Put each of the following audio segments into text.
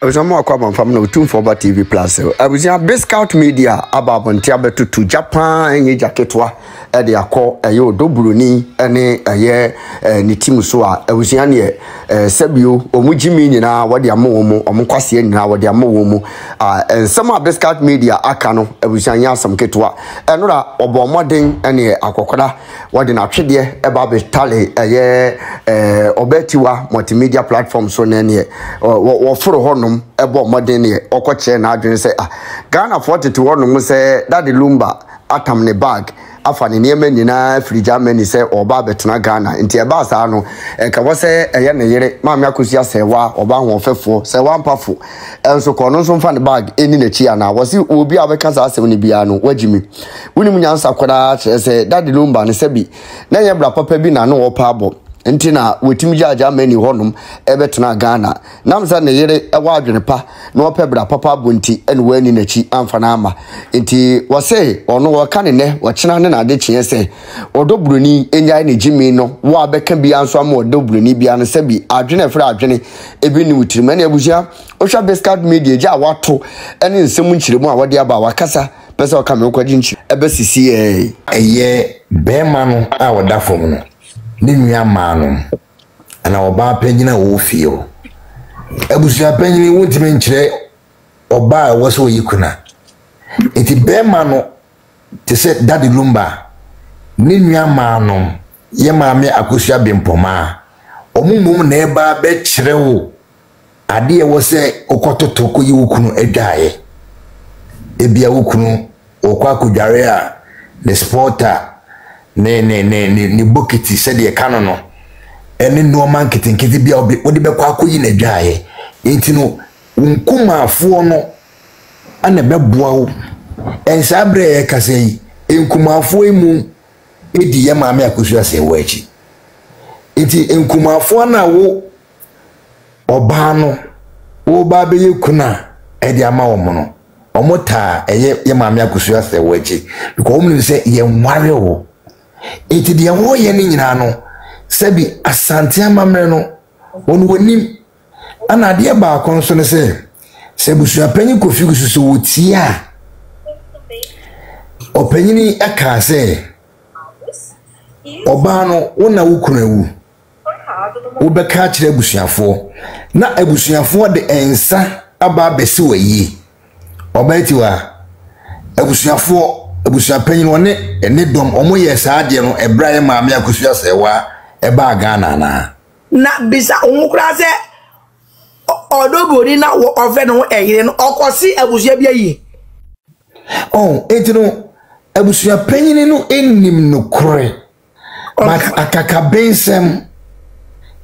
Osama Kwam from no 2 TV Plus. I was a Biscout Media about Montiabe to Japan and Jaketwa at the Ako, a yo Dobruni, and a year Nitimusua, a Wisiania, Sebio, Omujimi, what the Amomo, Omukwasi, now what the Amomo, and some of Biscout Media, Akano, a Wisiania, some Ketwa, and Obomoding, and a Akokoda, what in Achidia, about the Tally, a year Obetiwa, multimedia platform, so near, or for Hornum. Ebo modern ye okoche na adwene say Ghana 42 no say that the lumba atam ne bag afa ne niema nyina free Germany say oba betena Ghana nti eba sa no ka wo say eye ne yere maami akosia say wa oba ho fefo say wa mpafo enso ko no so mfa ne bag eni na chi ana wo say obi abeka sa asem ne bia no wagimi woni munyansa kwada che say that the lumba ne sabi na ye bra papa bi na no wo pa abo nti na wetimi jaja mani honum ebetena Ghana namza ne yere ewa adwene pa na opebra papa bonti ene wani nachi amfa na ama nti wose ono woka ne wochena ne na de chie se odobroni enya ne jimi no wo abeka bia nso ama odobroni bia no se bi adwene fra adwene ebi ni wutirima na ebuja ohwa Biscout Media ja wato ene nsem nchiremu a wode aba wakasa pese o kame okwaji nchi ebesisi eye bema no a woda fom no Ninya manu ana oba panyina wo fio abusia panyini wontime nkyere oba wo so yikuna enti be manu te se Daddy Lumba ninya manu ye maame akosua bempoma omumum na eba be kyere wo ade wo se okototo ko yi wukunu adwae ebia wukunu okwa kodware a ne sporter ne bokiti said ye kanono ene no man kitinkiti bia odi be kwa akoyi na dwae enti no nkumafo no ana beboa wo ensabre ye kasei nkumafo emu edi ye maame akosua se wachi enti nkumafo na wo oba no wo ba be yekuna edi ama wo no omota ye maame akosua se wachi because omni se ye nware wo enti dia wo ye ni nyina no sebi asante amamre no wonu wonim ana de ba konso ne se sebusua panyi Kofi gususu wotia opanyini aka se oba no wona wukunawu wo beka kire busuafo na abusuafo de ensa aba besi wayi oba etiwa abusuafo abusia panyin woni ene dom omo ye saade no ebraye maame akosua sewa eba Ghana na bisa onwukura se odobori na ofe no eyire no okosi abusia bia yi etino abusia panyin no enim no kore akaka bensem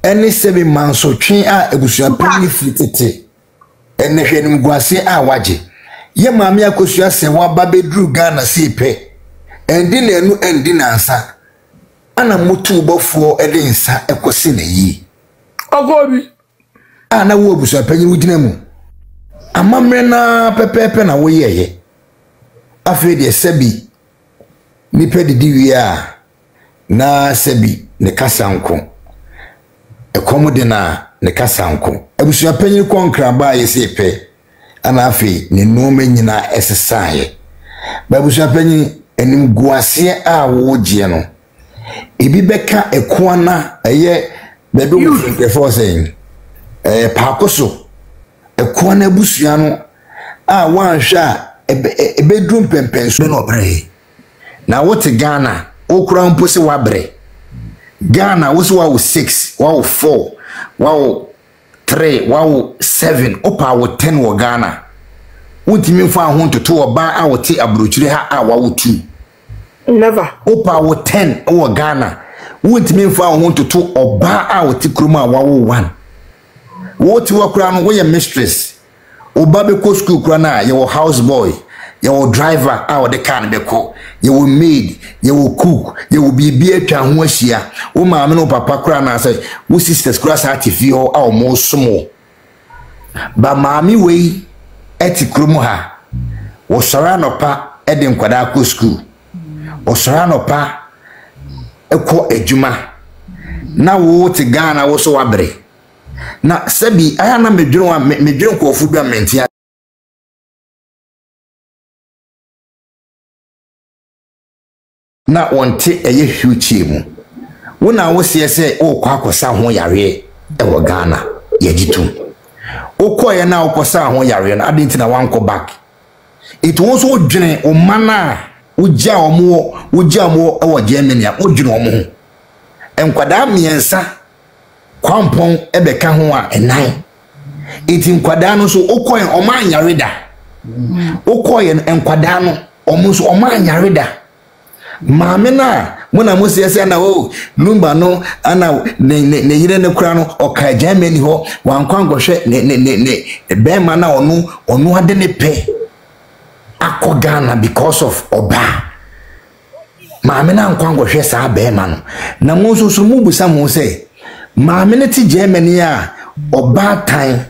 ene sebi manso twen a abusia panyin fitete ene hwenim guase a waje ye maame akosua sewa babedru Ghana sipe endi nenu endi nansa ana mutu bofo ede nsa ekosi na yi ogobi ana wo busua panyi wudina mu amamre na pepepe na wo yeye afi de sebi nipa didi wi a na sebi ne kasanko ekomode na ne kasanko abusua panyi konkra ba ye sipe ana afi ne nome nyina esesaye babusua panyi enim guase a wo gie no ebi beka ekoana eye bedo mu for saying paakoso ekoana busua no a wanhwa ebedrum pempenso no bre na wote Ghana okura mpose wabre Ghana wo so wa 6 wa 4 wa 3 wa 7 opa wo 10 wo Ghana wontimi mfa ho toto oba a wote abrochire ha a wa 2 never opa wo 10 wo Ghana wontimi mfa ho toto oba a wote kroma wa 1 wote wakura no wo ye mistress oba be ko school kura na ye wo house boy ye wo driver a wo de car be ko ye wo maid ye wo cook ye wo bibi atwa ho ahia wo maame no papa kura na say wo sisters kura sa atifi ho a wo mo somo ba maami wei eti kromo ha wo sora no pa ede nkwada ko school wo sora no pa eko ejuma na wo ti Ghana wo so wabre na sebi aya na medwene ko ofu bia mentia na wonte eye hwuchie mu wona wo se se o kwa akosa ho yare e wo Ghana ye jitu o ko ye na akosa ho yare na adenti na wanko back it was so dwene o mana ugya omo e wo Germany a odwene omo ho enkwada miensa kwampon ebeka ho a enan iti nkwada no so okoye omanyare da okoye enkwada no omo so omanyare da maame na mona mosiese na o lumba no ana ne yire ne kura no oka Germany ho wankwangohwe ne bema na onu ade ne pe akọ Ghana because of oba maame na nkwangohwe saa bema no na mo so mu busa mo se maame ne ti Germany a oba tan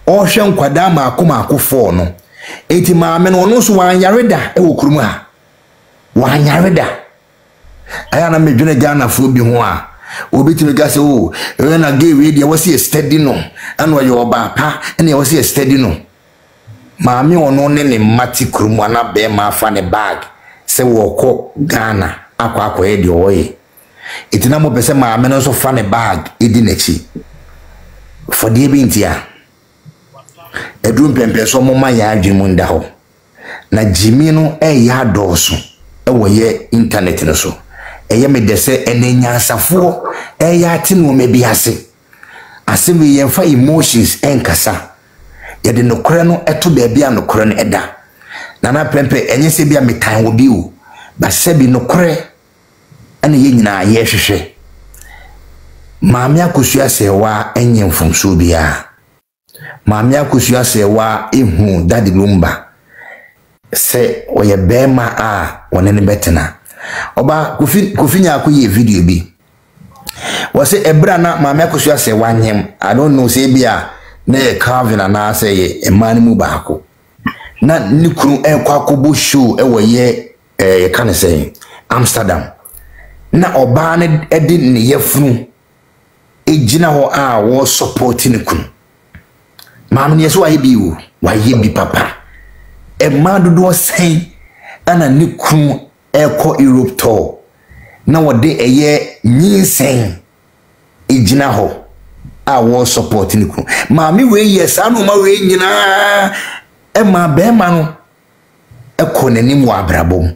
o hwe nkwada maako fo no eti maame no no so wanyare da e wo kurum ha wanyare da aya na medwene Ghana fo bi ho a obetime ga se o e na gay we dia wose steady no ana yo oba pa ene wose steady no maame ono ne ne mati kurum ana be ma fa ne bag se wo ko Ghana akwa e di oye itina mo pese maame no so fa ne bag edi nachi for die bintia edrum pempe so mo ma ya adwemu nda ho na jimi no ya doso ewoye internet no so eye me dese enenya safo ya tinu me biase asemi ye fa emotions enkasa ye de nokore no eto ba bia nokore no eda na pempe enye se bia metan wo biu ba sebi nokore ene ye nyina ye hwehwe maame akosua sewa enye mfomso bia maame akosua sewa ehu Daddy Lumba se oye bema a wonene betena oba kofinya akoye video bi wose ebra na maame akosua sewa nyem I don't know say bia na Calvin na say ye emani mu baako na nikuru ekwa akobo show ewoye kan say Amsterdam na oba ne edi ne yefunu ejina ho a wo support ne kunu maame ne so waye bi wo waye bi papa e madodo sen ana ne kunu eko Europe tour na wode eye nyinsen ejina ho a wo support ne kunu maame we yes anu ma we nyina e ma be ma no eko nanim wa abrabom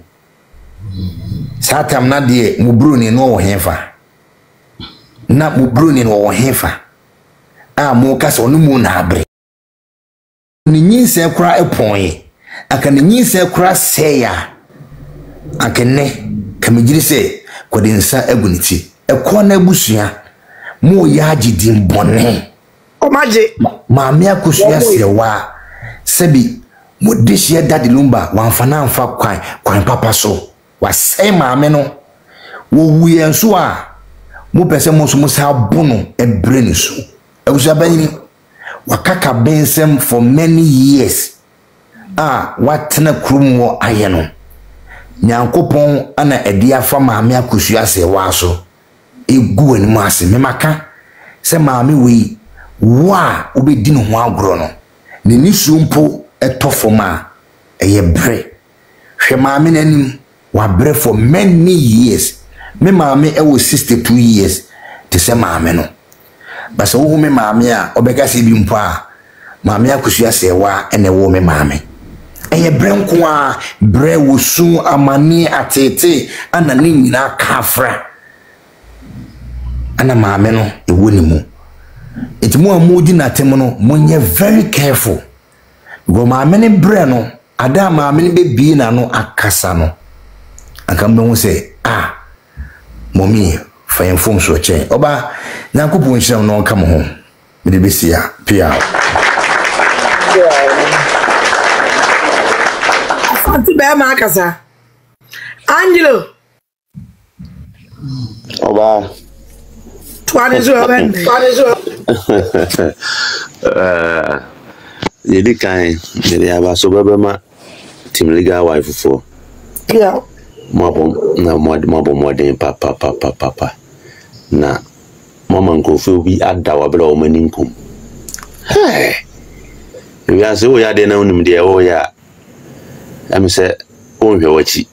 satam na de mubruni no wo hefa na mubruni no wo hefa a mo kasa onu mu na abre ni nyinse kura eponye aka ni nyinse kura seya akene kamigiri se kodinsa aguniti ekọ na abusua mo ya gidin bone o maje maame akosua sewa sebi modishia Daddy Lumba wanfana amfa kwan papa so wasai maame no wo wuye nso a mo pese mo so mo sa bono ebre ni so ewusa banyini wakaka bensem for many years watena kurum wo aye no nyankopon ana edi afa maame akosua sewa so egu ani ase memaka se maame we wa obedi no ho agro no ne nisu mpo etofoma eye bre hwe maame nanim wa bre for many years me maame ewo 62 years te se maame no basa wo me maame a obeka se bi mpo a maame akosua sewa ene wo me maame eye bre nko a bre wo su amani atete ana ne nyina kafra ana maame no ewo ni mu etimu amodi na tem no monye very careful go maame ne bre no ada maame ne be bi na no akasa no akambe hu se mommy fa infom so che oba nyankopon hyiram no nka mo ho me de besia pia afanti be ma akasa Angelo oba yedi kan yedi aba so baba team legal wife for mabo modern papa na mama nkrofo bi ada wa bra o mani nkom we ase o ya de na unum de o ya am se o hwe wachi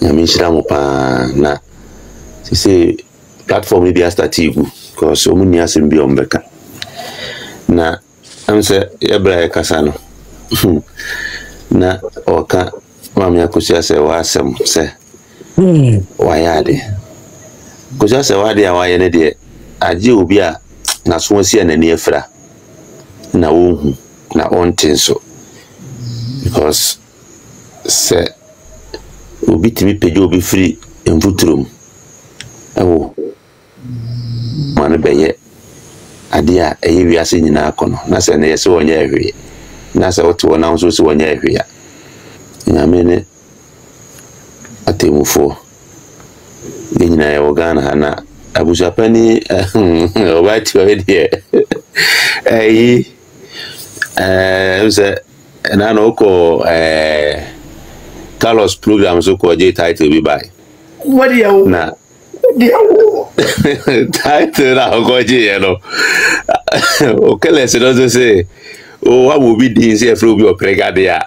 ya mi shira mo pa na se platform bi start igu cause o mun asem bi o mbeka na am se ebra e kasa no na oka mama yakosia se wa asem se wa ya de kosia se wa de a wa ye ne de aje obi a na so si na ni efra na wohu na ontin so because se obi timi peje obi free envutrum ewo man beye ade a eye wiase nyina akono na se ne yese wonye ehwe na se oto na nso se wonye ehwe ya nyame ne atemufo nyina ya ogana hana abusapani obati wede se na no ko Carlos program so ko je title bi bai what do you na title na ko je no o kele se do se o wa wo bi din se fro bi o pregade ya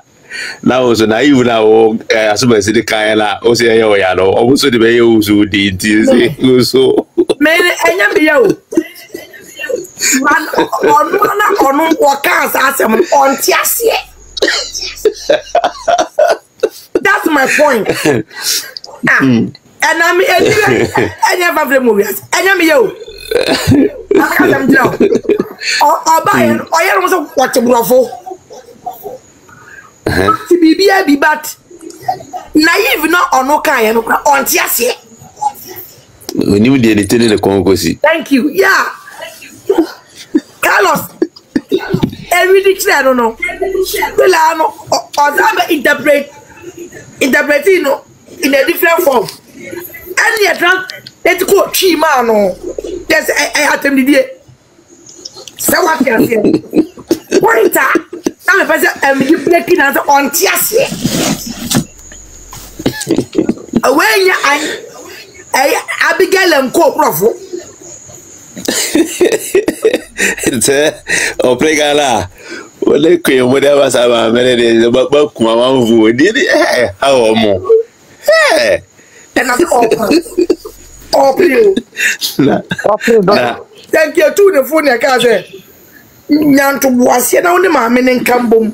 na o so na you na o asuma se de kan la o se ye o ya no o so de be ye o so di tin se o so me enya me ya o man onu o kan sa asem on ti ase. That's my point. And I'm any of the movies. And I'm you. I'm down. Or buy and I also watch a bravo. Be but naive not on no kind on Tiasia. When you did it in the Congosi. Thank you. Yeah. Carlos. Everything I don't know. Well, I know. Or interpreting in a different form. And the trans let's go Chimano. Yes, I had them the day. So what can I say? Point I'm a person you breaking as on Tiasia. Away, I Abigail and Co Profo. O pregala wole kwe mo de ba sa ba mere de ba kuma ma vu di how mo And I'm open. Thank you to the phone. I can't say. Nyanto was here now. The mamma and Cambum.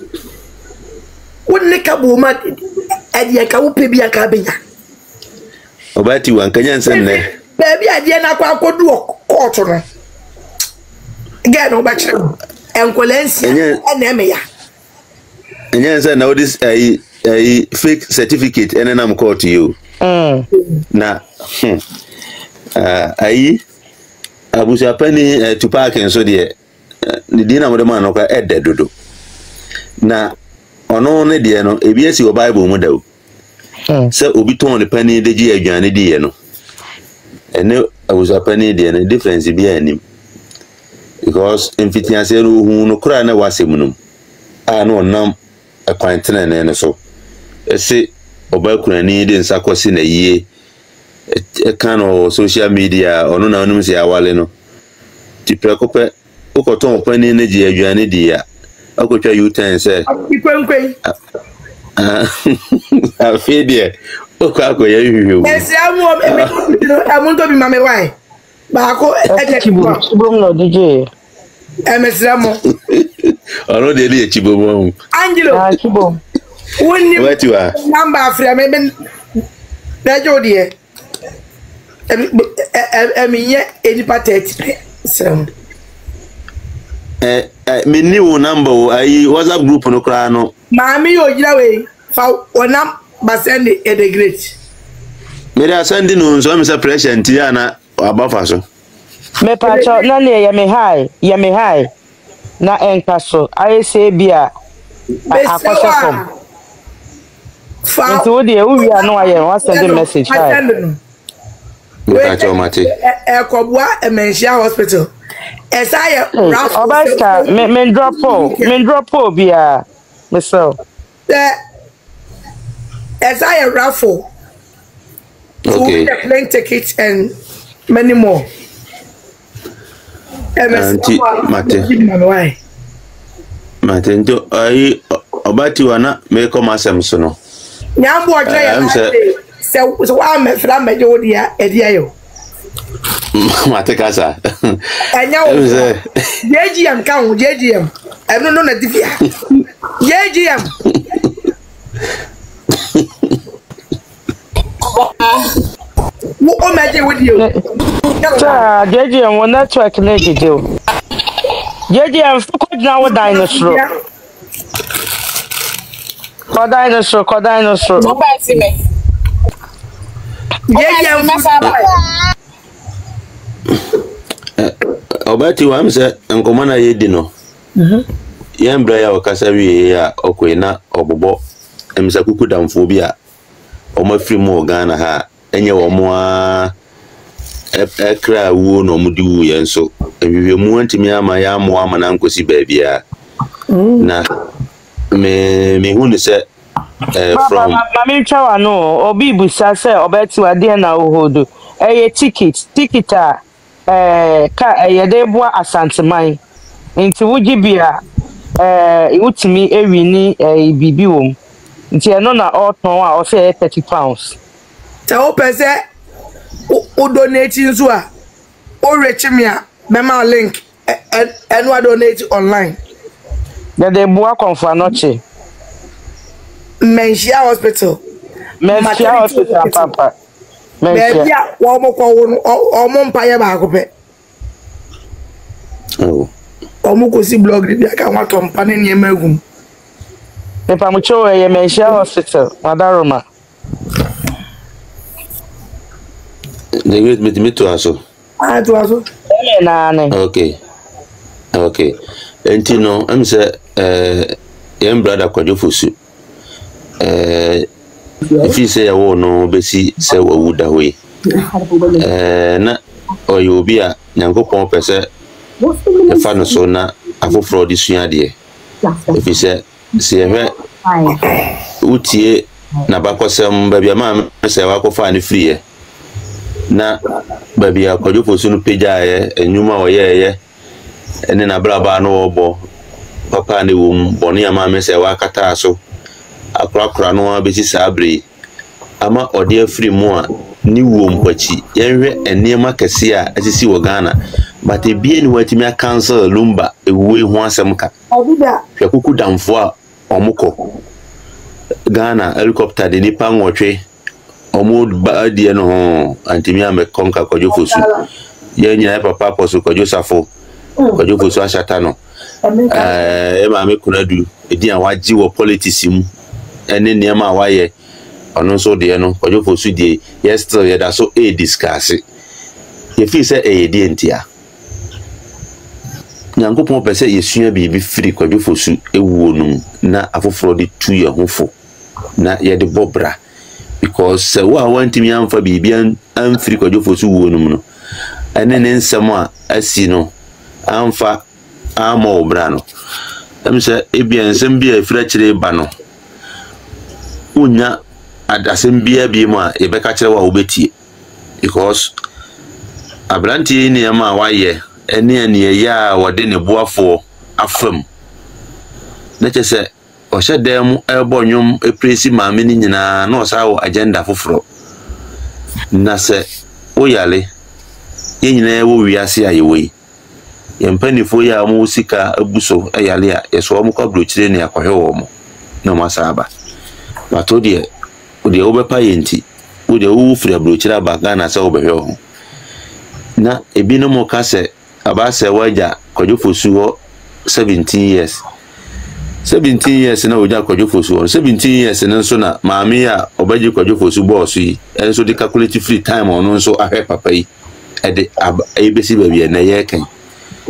Wouldn't the Cabuma at the Acapibia Cabina? Obati one can send there. Baby, I did not go do a quarter. Again, no back and Colensia and Emia. And yes, I know this a fake certificate and then I'm called to you. Na ayi abusa pani to park and so de ni dina mo de man no ka edde dodo na ono ne de no ebi esi o bible mu da o se obi ton ne pani de ji adwane de ye no ene abusa pani de no difference bi anim because infitiase no hu no kura na wasem no a no nam akwantene ne no so ese oba kunani de nsakosi na yie kind of social media ono na onum se awale no ti prekope ukoton pani na ji adwane di ya akotwa u10 se ikwenkwen afedie okako ya hwihu ese amunto bi mame wai ba ko eje kibom no DJ emesramo ono de li echibom Angelo kibom woni what you are number afria me ben dajo de emiye enipa 30 sem me ni wo number wo ayi WhatsApp group no kra no maami yo jira we fa onam basend e the great me da send no so me say present ya na abafa so me pacho na ne ya me high na enka so I say bia akosha from fa nti wo de wo wi anu aye wa send message hi me pacho mate ekobua emensia hospital esaye raffle obaska me drop bia me so esaye raffle okay the plane tickets and many more Anti mate. Mate nto ai obati wana me ko masem so no. Nyambo ọjọ́ ya se wa me fra me jo dia yo. Mate kasa. Enya wo. JGM kan wo JGM. Eno no na tifia. JGM. Wo o ma je with you. Sa JGM wo network na gije o. JGM ko na wo dinosaur. Ko dinosaur. Mo ba si me. JGM obati wa mse nkoma na yedi no. Yembra ya okasa wie ya okwena obobo emsa kuku damfo bi a omafiri mu Ghana ha enye wo mo a ekra wo no mudi wu yenso ewiwe mu antimi ama ya mo ama na nkosi baabia na me hunu se from mami chawa no obi busa se obeti wa de na ohodo eye ticket a ka yede boa asanteman nti wugi bia iwutimi ewi ni bibi wom nti eno na oton a o say 30 pounds ta o pese o donate nso a o rechi me a mema link eno a donate online de boa konfa noche Menchia hospital papa Menchia wo mo ko wo o mo mpaye ba ko pe omu ko si blog bi aka wa to mpa ne ne magum Pepa mucho ye Menchia hospital Madaroma the great me to aso to aso na ne okay enti no am say yem brother kwajofosu if you say ya wo no besi se wa wuda we na oyobi a nyankopon pese e fa no so na afofro di sua de if you say se hwe utie na bakosem babia ma se wa ko fa ni free na babia kwajofosu no peja ye enwuma oyeye ene na braba no obo papa ne wo boni ama me se wa kata so akrakra no abesi sabre ama ode afri mu a ni wo mpachi yenhwe enema kese a asisi wo Ghana but ebie ni watimi a cancel lumba ewuwe ho asem ka obida hwe kuku damfo a omukọ Ghana helicopter de nipa nwotwe omud ba die no ho antimi ame konka kwajofosu yenya papa poso kwajosafo kwajofosu ashata no ma me kunadu edi an waji wo politics mu ene niam waye ono so de no kwajofosu de yesterday ye da so discuss ye fi se de entia nyankopon pese yesua bibi free kwajofosu ewuo num na afoforo de tu ye hofo na ye de bobra because se wa wantimi amfa bibi an free kwajofosu wuo num no ene ne nsem a asi no amfa ama obra no em se ebia nsem bia afira kire ba no unya adasem bia bi mu a ebeka kire wa obetie because abranti ni ama waye ene ya wode ne boafo afam na chese o hyedem ebonyum epresi maame ni nyina na osawo agenda foforo na se oyale yenyina wo wiase ayewe yempanifo ya mu sika abuso ayale a yeso mu kwabro kire ne akohwe wo mo na masaba bato de obepa yenti wo de wo firi abro kire abaga na se obehwe ho na ebi no mo kase abase waja kwajofosu ho 17 years 17 years na oja kwajofosu ho 17 years nso na maami a obaji kwajofosu boss yi enso de calculate free time ono nso ahwe papa yi ede ebesi baabi na ye kan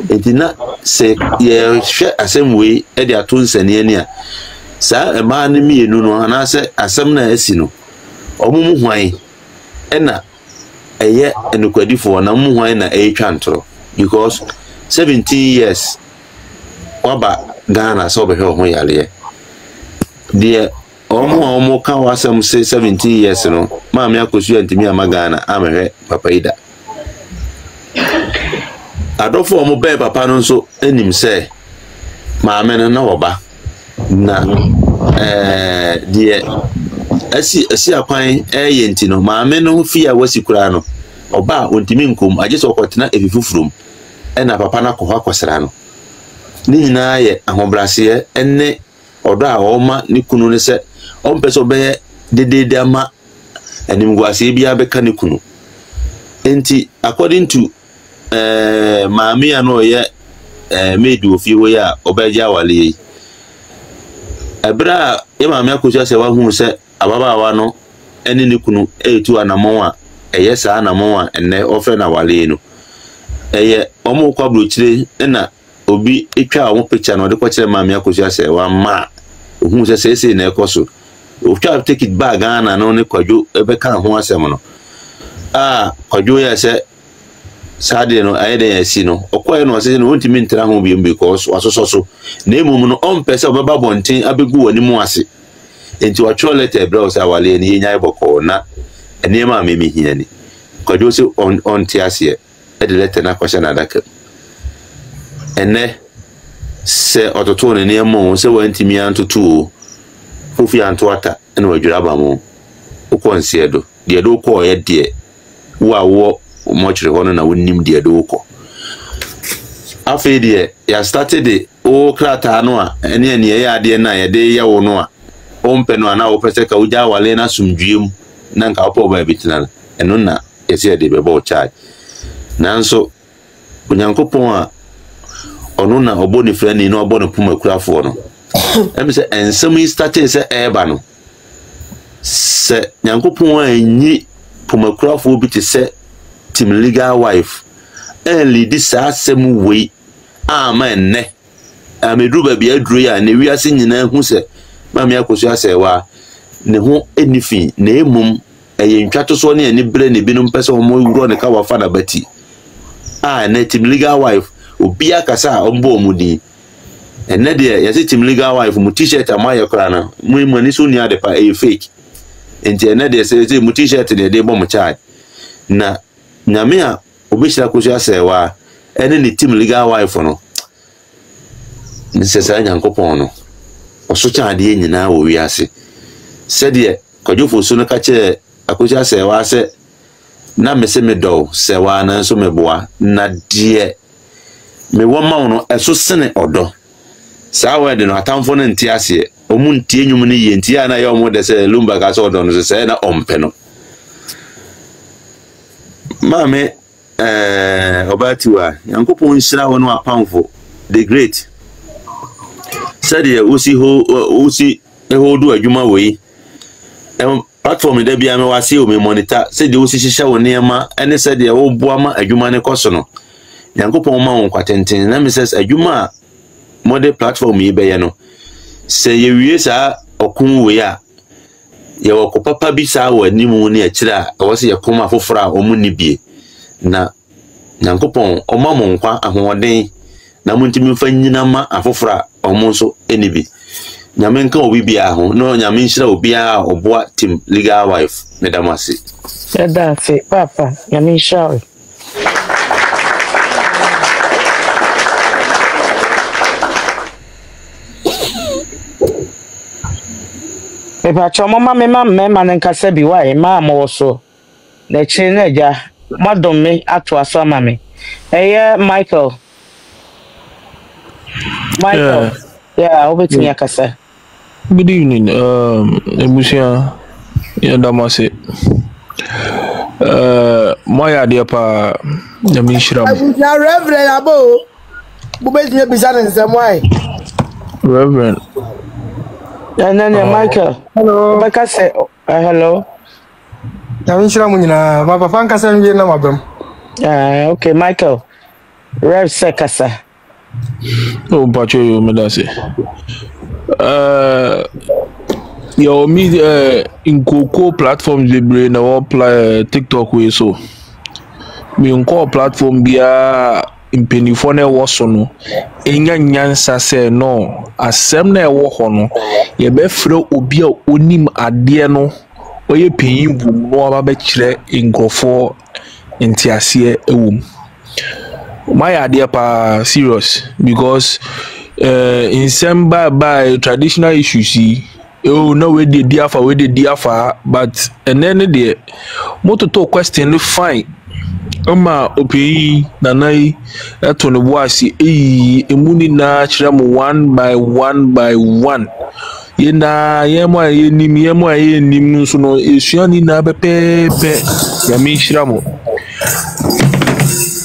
entina se ye hwe asem we ede ato nsane ani a sa ema ne mienu no ana se asem na asi no omumu hwan ena eye enukwadifo na mumu hwan na etwa ntoro because 17 years waba Ghana so be ho yale de omo ka wasem se 17 years no maami akosu antimi ama Ghana amehwe papa ida adofo mo be papa no nso enim se maame no na woba na die asi akwan yenti no maame no fi a wasi kura no oba ontimi nkom agye so kwotena efifufurum na papa na kohwa kwasra no ni nyina ye ahobrase enne odo a oma ni kunu ne se ompese obe dedede ama animguase bia beka ne kunu enti according to maame ya no ye medu ofi wo ya obaje awale ebra e maame akosi ase wa hu se ababaawa no ene ne kunu etu anamon a eye sa anamon a enne ofe na wale no eye omo kwa brochire na obi etwa omo picture no de kwa kire maame akosi ase wa ma hu se sese na ekoso o try take it back Ghana no ne kwadwo ebe kan ho asem no kwadwo ya se sade no ayede ya si no okoye no se no ntimi ntra ho bi because wasoso na emum no ompese obeba bonten abegu wani mu ase enti wa cho letter bra o sa wale ni nya iboko na ene ma memi hiani kwadwo se on ti ase e de letter na kwasha na daka ene se ototo ne ne mo se wantimi antoto fofi antwata ene wadwura ba mo ukonse do de do ko ye de wo mochire hono na wonnim de do ko afi de ya started o krata no a ene ne ya de na ye de ya wo no a ompe no na wo pese ka uja wale na sumdwiem na nka opo ba bitina eno na yesi de beba o charge nanso onyankopon a ono na oboni frani na oboni puma kurafo no em se ensem yi started se eba no se nyankopon anyi puma kurafo bi te se Team Legal Wife lead this asem we amen ne amedru ba bia dru ya ne wiase nyina hu se mame akosu asewa ne ho enifi na emum ntwato so ne ani bre ne binum pese o mo wuro ne ka wafa na bati ne Team Legal Wife obi akasa ombo omudi enne de yase Team Legal Wife mu t-shirt amaye kora na mu ani so ni ade pa fake enti enne de se mu t-shirt de bom charge na nyame a obishira kosu asewa ene ni Team Legal Wife no nsesa nyankopon no oso chaade nyina wo wiase sede kwadwofo so no ka che akosu asewa se na mese me do sewa na so meboa na de me wo ma no eso sene odo sa we de no atamfo no nti ase omu nti enyum no ye nti ya na ye omu de se lumba ka so odo no se na ompe no mame obatiwa yankopon nshira wono apamfo the great said ye usi ehodu adwuma we platform de bia me wase o me monitor said ye usi hihya wo niema ene said ye wo boa ma adwuma ne koso no yankopon ma won kwatenten na me says adwuma model platform yi be ye no se ye wie sa okun we a ye wako papa bi sa wa nimu ne akira wose ye koma fofora omu ni bie na nyankopon omamo nkwa ahoden na muntimi fa nyina ma afofora omu so enibi nyame nka obi bia ho no nyame nhira obi a oboa Team Legal Wife medamase that's it papa nyame nhira Epa chomo mema nkasa bi wa ma mo so na chi na ja modom me ato aso ma me Michael yeah obetimi akasa. Good evening ebusia ya damase moya dia pa nyame nhira na reverend abo bubetimi bisane nsemwai reverend Michael. Hello. Bakase. Hello. Nyamishira munyina papa fankasa nwie na mabam. Okay, Michael. Rev Sekasa. Oh, pacho yo medase. Your media Nkoko platforms libre na wo TikTok we so. Me nko platform bia impenifo na ewo so no enya nyansa se no asem na ewo ho no ye be frɛ obi a onim ade no oye panyin bu no aba be kyerɛ nkrofo ntiase ewom my idea pa serious because in some by traditional issues oh no we dey diafa but and then the motor to question fine Oma opi nanai eto ne boasi emuni na kyerɛ mo one by one yena yemo yenim nso no esuani na bepepe ya me hyira mo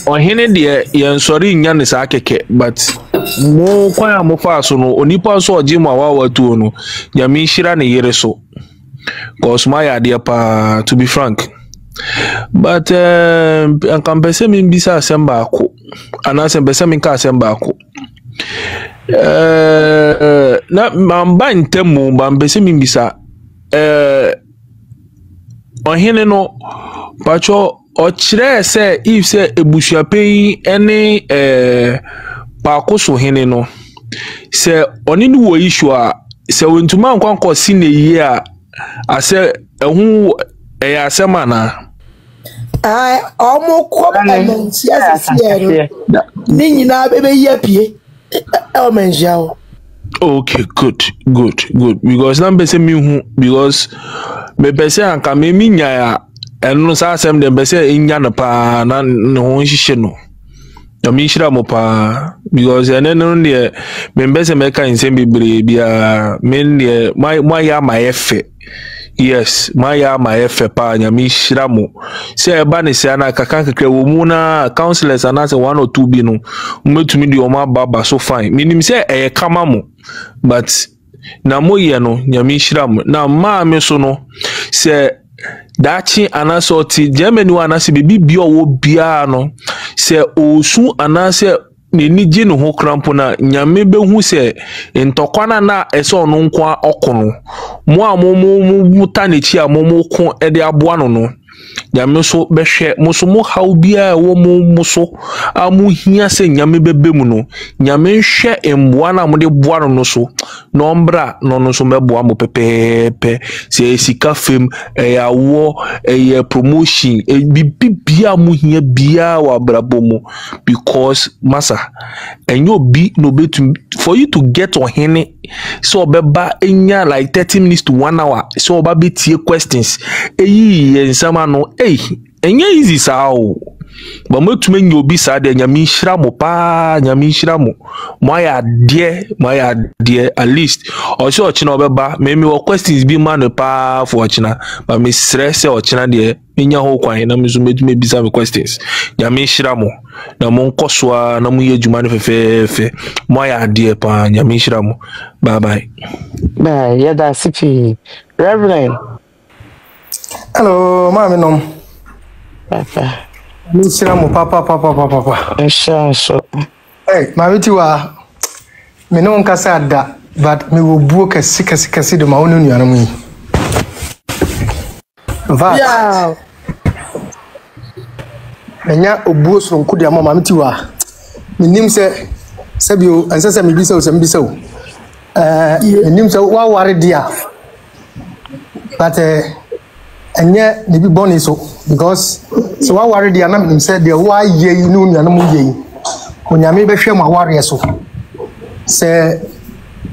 ohene de yensori nya ne saa keke but mo kwa mo fa so no onipa so oje mo awawatu no ya me hyira ne yere so cause my idea pa to be frank. But I can be saying bisa asemba ako anase be saying ka asemba ako na mamba ntemu ba be saying bisa ohene no pacho o kire se if se ebusuapen ene paakoso hene no se oni no wo issue a se wontuma nkwanko si na yi a ase ehu asema na omo ko mensia sisi ni nyina bebe yapie o mensia o. Okay, good because number say me hu because me pese anka me nya ya eno sa asem de pese nya no pa na ho hihye no ya me hira mo pa because ene no de me pese me ka nsem bebre bia me de my ya my efe. Yes, maya efe pa nyami shiramu. Se eba ne se ana kaka kakre wo mu na counselors anase 1 or 2 bi no. Metumi di o ma baba so fine. Minim se kama mo. But na moye no nyami shiramu. Na ma me so no se dachi anase oti Germany anase bibi wo bia no. Se osu anase ni je no ho krampo na nyame behu se ntokwana na ese ono nkwa okono mo amomo tanechi amomo ko ede aboa no nyame so behwe mo so mo haw bia wo mo so amu hia se nyame bebe mu no nyame hwe emboa na mo de boa no so no mbra no so meboa mo pepepe se sika fem yawo promotion bibia mu hia bia wa brabomo because masa enyo bi no betum for you to get on hene so beba enya like 30 minutes to 1 hour so oba betie questions ensama no enye easy sao ba motum enyo obi sa de nyame hira mo pa nyame hira mo moya de at least o so ochina obeba me wo questions bi man pa for ochina ba me stress ochina de enya ho kwan na me so metum bisa me questions nyame hira mo na mo nkoswa na mo ye djuma no fefefe moya de pa nyame hira mo bye yeah that's it Reverend. Hello mami nom Papa mi sira mo papa so hey mami tiwa me no nkasa da but me wo buo kasi de ma wonu nuana mu yi Yeah. Enya obuo sonko de ama mami tiwa me nim se sabio ansa se me bisa o se me bisa o nim se wa ware dia but enye ne bi born so because so wa ware dia na me say de wa ye nu nua na mu ye onyame be hwe ma ware so se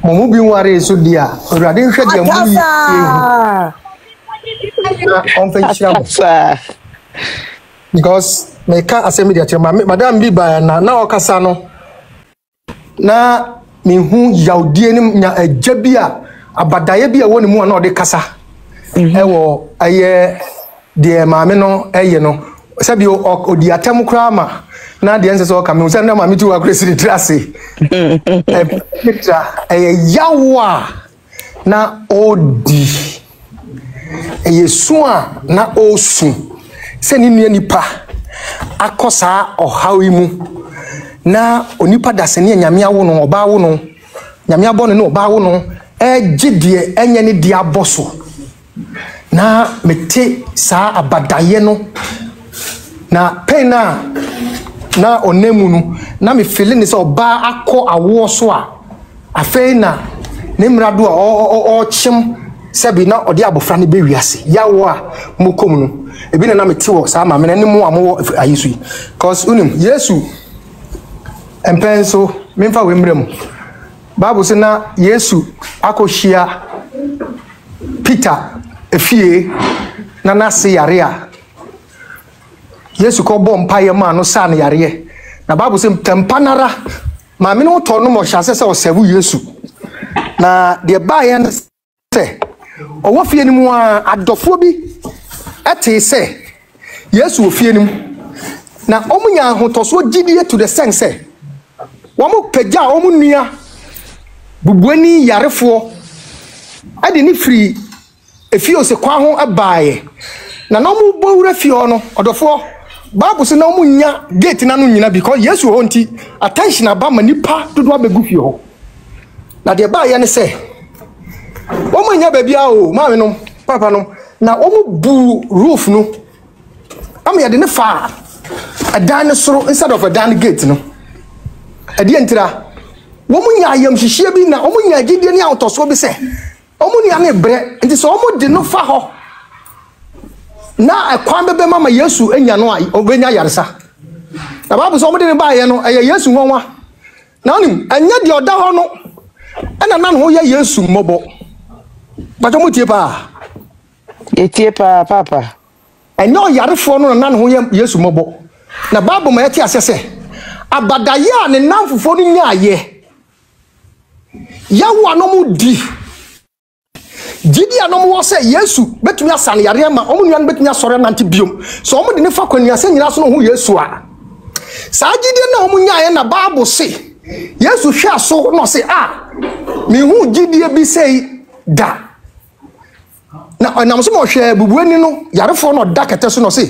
mo mu bi ware so dia orade hwe dia mu ye on fe chira because me ka asemi dia chira madam bi ba na okasa no na me hu yaudie ni nya agya bi a abadaye bi a woni mu na ode kasa ewo aye de maame no eye no sabi odi atem kra ma na de ense so ka me se na maame tu akure siri trase picture yawa na odi yesu a na osu se ni nua nipa akosa ohawi mu na onipa dasene nyame awo no oba awo no nyame abo no oba awo no gidie enye ne dia boso na mete sa abadaye no na pena na onemu no na me feeling so oba akọ awo so a afei na ne mrado a o chim sebi na odi abofra ne be wiase yawo a mokom no ebi na mete wo sa ma me ne mu amo ayisu cause unim yesu empenso memfa wemrem Bible say na Yesu akohia Peter efie na nase yare a Yesu ko bom paye ma no sa na yare na Bible say tempanara ma me no to no mo hyase se osebu Yesu na de baye na se owo fie ni mu a adofo bi ete se Yesu ofie ni mu na omunya ahotoso gidie to the sense say womo pagya omu nua bubuani yarefo ade ni free efio se kwa ho abaaye na no mu bowura fie no odofo Bible say na omu nya gate na no nyina because Yesu ho nti attention aba ma nipa dodo abegu fie ho na de baaye ne se omu nya babia o maame no papa no na omu bu roof no am ya de ne fa adan soro instead of a dan gate no ade entira womu nya ayam hihie bi na omu nya gidie ne autoso bi se omu nya ne bre nti so omu de no fa ho na akwan bebe mama Yesu enya no ai obenya yaresa na babu so omu de ne baaye no eye Yesu nwanwa na onim anya de oda ho no ena na no ye Yesu mmobo bajo mutie pa etie pa papa enyo yarefo no na no ye Yesu mmobo na babu ma yati asese abadaya ne namfofo no nya aye yawo anomu di gidi anomu wo se Yesu betumi asane yare ma omu nua no betumi asore nante biom so omu de ne fa kwani ase nyina so no hu Yesu a sa gidi na omu nya aye na babu se Yesu hwe aso no se mi hu gidi bi sei da na nam so mo hwe bubuani no yarefo no da kete so no se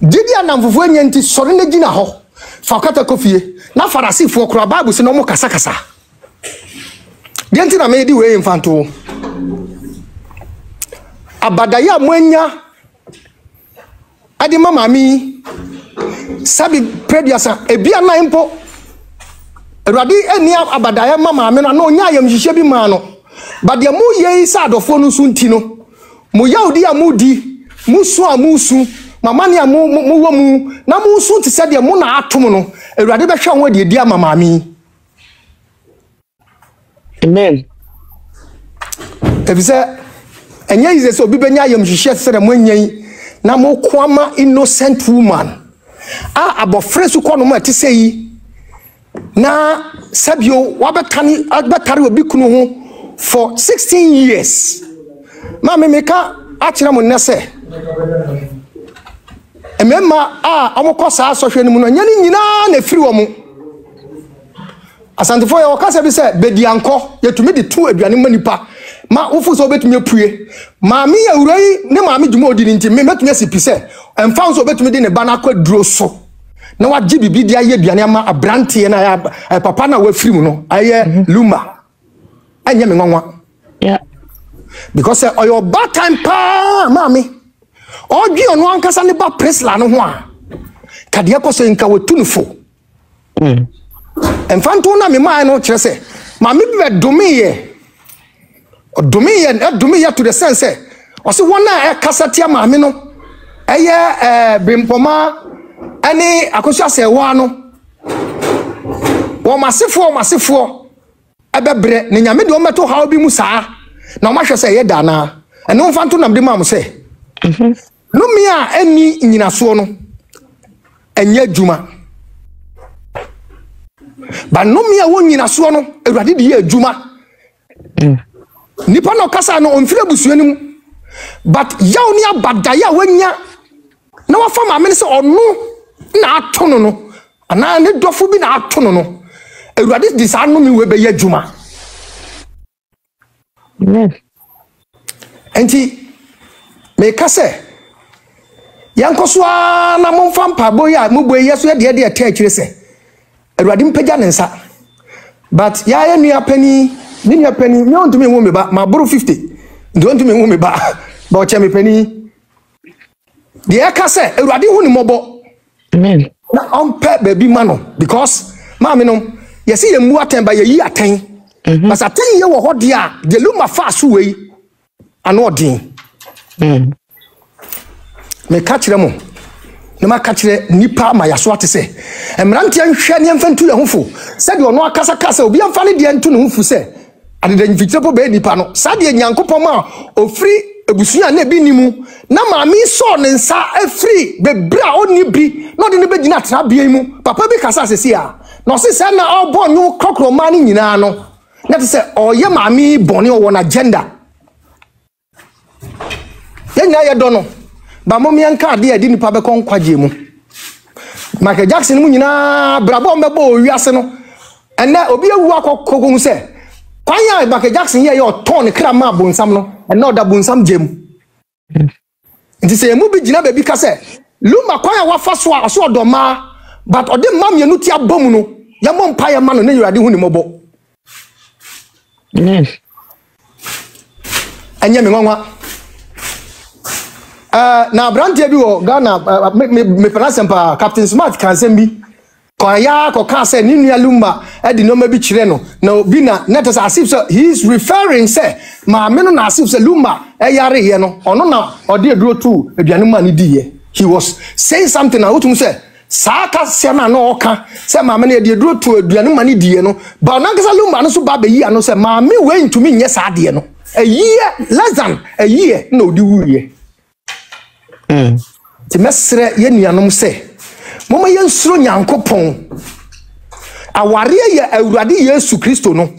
gidi anamfofo anya nti sore na gina ho fa kata kofie na farasifo kura babu se no mo kasa kasa Dienti na me di we infanto abadaya mwenya adi mama mi sabi prediasa ebia na impo Eradi eni abadaya mama me no nya yam hihye bi ma no bade mu ye sa adofo no sunti no mu yaudi amudi musu amusu mama ne mu wo mu na mu sunti se de mu na atom no Eradi be hwe ho de di mama mi Amen. Ebise enya ize so bi benya yam hihye sere mo nyen na mo kwama innocent woman abofre su kono ma tisei na sabio wabetani agbetare obi kunu ho for 16 years ma me meka akira mo nese emema amokosa asohwe ni mu no nya ni nyina na firi wo mu asantefo ya wakasa bi se bedianko yetumi de tu aduane manipa ma wofu so betumi apue maami ya urai ne maami dwuma odi nti me metumi asipi se emfa so betumi de ne ba na kwaduro so na waji bibi dia ye aduane ama abrante na ya papa na wafiri mu no aye luma anya me nwanwa Yeah. because oyo bad time pa maami ogi onu ankasa ne ba presla no ho a kade akoso nka wetunufo Enfanto na me man no kire se ma me be domiye to the sense o se wona e kasatia ma me no eye bimpoma ani akoso ase wa no wo masefo ebebre ne nyame de o meto hawo bi mu saa na o ma hwe se ye dana eno mfanto na me de ma mo se no me a ani nyinaso no enye adwuma ba no me a wonyina so no Awurade de ye adwuma nipa no kasa no onfire busuanim but yaw ni abadaya wanya na wafa ma me se ono na atono no ana ne dofo bi na atono no Awurade di sa no me we be ye adwuma enti me kase yankoso na momfa mpabo ya mubo yeso ye de atachire se Awurade mpagya ne nsa but ya ye nua pani ni nua pani me ontumi wo me ba ma boro 50 ndo ontumi wo me ba ba o che me pani de aka se Awurade hu ni mobo Amen. na ompe baby mano because ma me no yesi ye mu aten ba ye yi aten but aten ye wo hode a de luma fa so wei ano odin me ka kire mo na ma kachire nipa ma yaso ate se emrante anhwe ne mfantu yehofo se de ono akasa kasa obi amfa ne de ntu ne hofu se adeda nfitire po be nipa no sa de nyankopon ma ofri ebusuya na bi nimu na maami so ne nsa afri bebra oni bi no de ne begina trabia mu papa bi kasa sesi a no se se na obo nyu krokro ma ni nyina no na te se oye maami boni o won agenda yenya ye do no ba mo mianka de adi nipa be kon kwaje mu Michael Jackson mu nyina brabo mebo wiase no ene obi ewu akokoko se kwanya Michael Jackson ye oton kra ma bonsam no ene oda bonsam gem nti se mu bi gina be bi ka se Luma kwanya wafa so a so odoma but ode mam ye no ti abom no ya mo mpa ye ma no ne yurade hu ni mobo anya me nwanwa na brantie bi wo Ghana me panasempa Captain Smart kan sembi kwa ya ko ka say ni nua Luma e di no ma bi kire no na obi na net as if so he is referring say ma me no na asif say Luma e yare ye no ono na ode eduro tu aduane ma ni di ye he was saying something na wotum say saka sema na oka say ma me na de eduro tu aduane ma ni di ye no ba na kasa Luma no so ba be yi ano say ma me we ntumi nye sa de ye no a year less than a year no di wuye ti mesre ye nuanom se moma ye nsuro nyankopon aware ye awurade Yesu Kristo no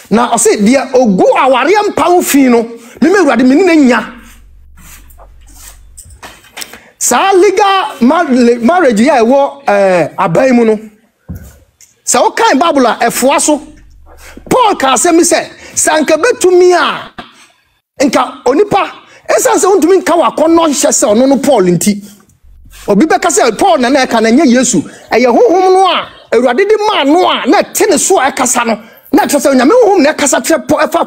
na ose de ogu aware mpa fi no me awurade me ni nya sa legal marriage ye wo abai mu no sa o kan Bible a efo aso Paul ka se mi se sanka betumi a nka onipa esanse untumi nka wakono hye se ono no Paul nti obi beka se Paul na na ka na nya Yesu eye honhom no a awurade di ma no a na te ne so a kasa no na tse se nyame honhom na kasa tre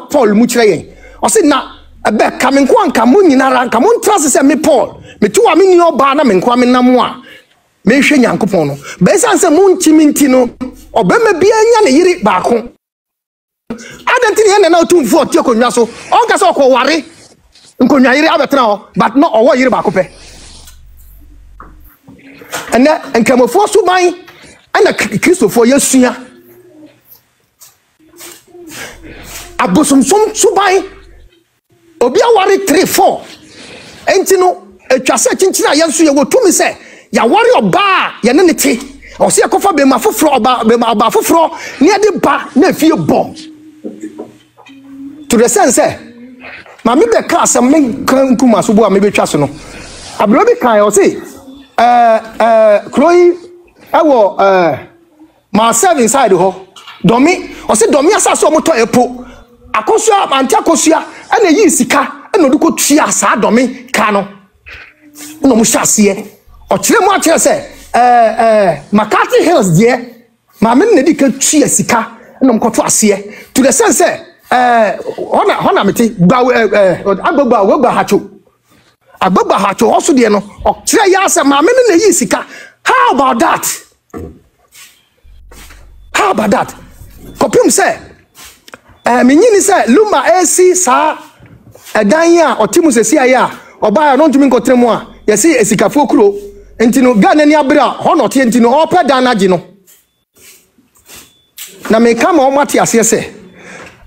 Paul mu kire yen o se na ebe ka me nko anka mo nyinara nka mo ntrase se me Paul me tu wa me ni oba na me nko me nam a me hwe nyankopon no be esanse mo ntimi nti no obema bia nya ne yiri baako adantini ene na otumfo otie konwa so onka se okwo ware nkonwa yiri abetra ho but no owo yiri baako pe ene nkamofo so ban ana Kristofo yesua abosomsom so ban obi aware 3-4 enti no etwase chinchina yenso ye wotumi se ya ware oba ye ne te o se yakofa be ma foforo oba foforo ne ade ba na fie bom to the sense ma me be ka asem ne kan kuma so bo a me be twa so no abro bi kan o se Chloe awo ma serve inside ho domi o se domi asa so moto epo akosua anti akosua ana yi sika ana oduko tua sa domi ka no no mu hyase o kire mu akire se Makati Hills there ma me na di ka tua sika ana mkoto ase to the sense hona meti ba agbagba hacho also de no o kire ya se ma me na yi sika. How about that kopim say menyini say Luma AC sa edan ya otimu sesi aya oba ya no ntumi nkotremu a yesi esikafo kuro enti no Ghana ni abira ho no te enti no opa dan agi no na me kama o mate ase se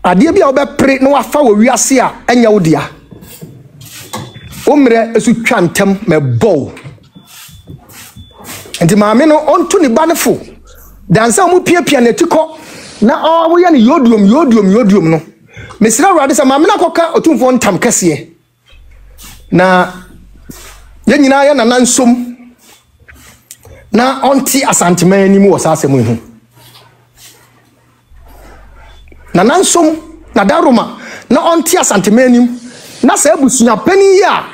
ade bia obepre no wafa wo wiase a enya wo dia omre esu twa ntem mebo enti maame no onto ni banefo dansa mu piapia na tiko na wo ya ne yodium no mesira wrade sa maame na koka otumfo ntam kase na ye nyina ya na nsom na onti asanteman ni mu wasase mu hu na nsom na daruma na onti asanteman ni na sa abusua pani ya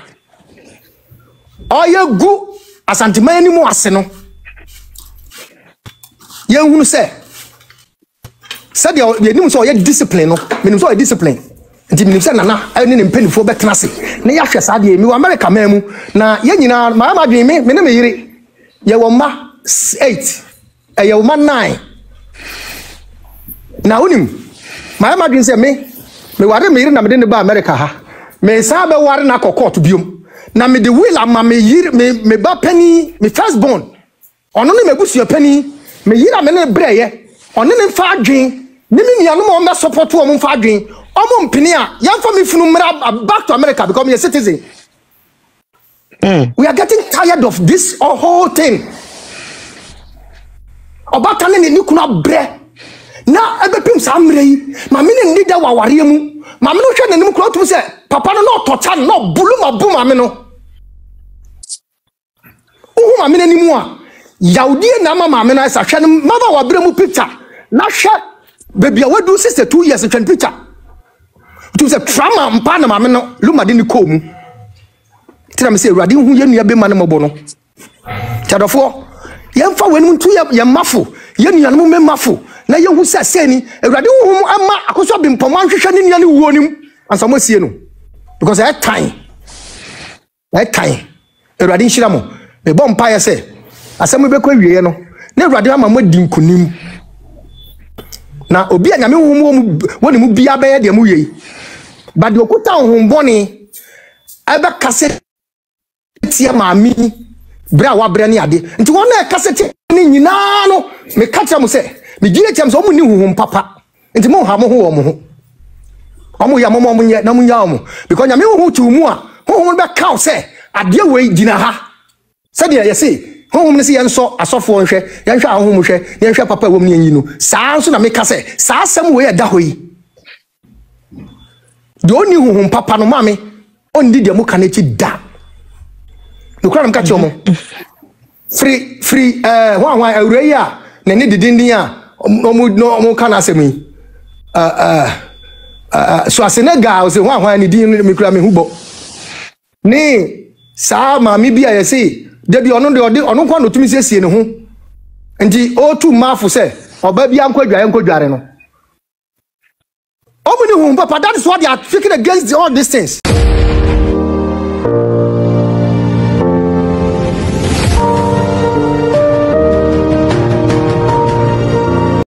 oyagu asanteman ni mu ase no ye hunu se said ye nim so ye discipline no menim so ye discipline nti menim se nana ani ne mpanifo betena se na ya hwe sa de mi wa America mamu na ye nyina ma madwen me ne me yire ye wo ma 8 ye wo ma 9 na unim ma madwen se me ware me yire na me de ba America ha me sa be ware na kokot biom na me the will ama me yiri me ba pani me first born ono ne mebusu pani me yira me ne breye ono ne fa adwen ni me nuanu mo me support o mo fa adwen o mo mpini a yamfa me funu mra back to America because me a citizen. We are getting tired of this whole thing. Obata ne ni kuna bre na ebepim samre yi ma me ne ndida waware mu ma me no hwe nanim kura otum se papa no tocha no bulu ma bu ma me no uhu ma me nanimu a yaudie na ma me na sa hwe no mama wa bre mu picture na hwe baby a wadu 62 years twen picture otum se trauma mpa na ma me no lumade ni ko mu tira me se urade hu ye nua be ma ne mobo no chadofo yemfa wenu ntu ye mafo ye nua no me mafo na ye hu sase ni urade hu ama akoso bimpom anhwehwe ne nua ne wuo nim ansamo sie no because that time urade nhira mo me bom pa ye se asem be kwa wiye no na urade ama mo dinkunim na obi anyame hu woni mu bia be ye de mu yei ba de okuta hu boni ebe kase tia maami bra wa bra ne ade nti won na kasete ni nyina no me kacha mo se me gire tiam so mo ni huhum papa nti mo ha mo ho mo ho omo ya mo mo nye na mo nya mo because nyame hu tu mu a huhum be kaw se ade we gina ha se de ye se huhum ne se yen so asofo nhwe yen hwe ahum hwe yen hwe papa wo mu nyi no saa so na me ka se saa sam we da hoyi de oni huhum papa no mame on di de mo kaneti da no kram ka chomo free wan awure ya na ne didindin a no kana asemi so Senegal se wan ne din me kura me hubo ni sa ma mi bia ye se de bi ono de ono kwa no tumi siesie ne ho nti o tu mafu se oba bia nkwadware no omuni hu papa that is what they are speaking against all these things.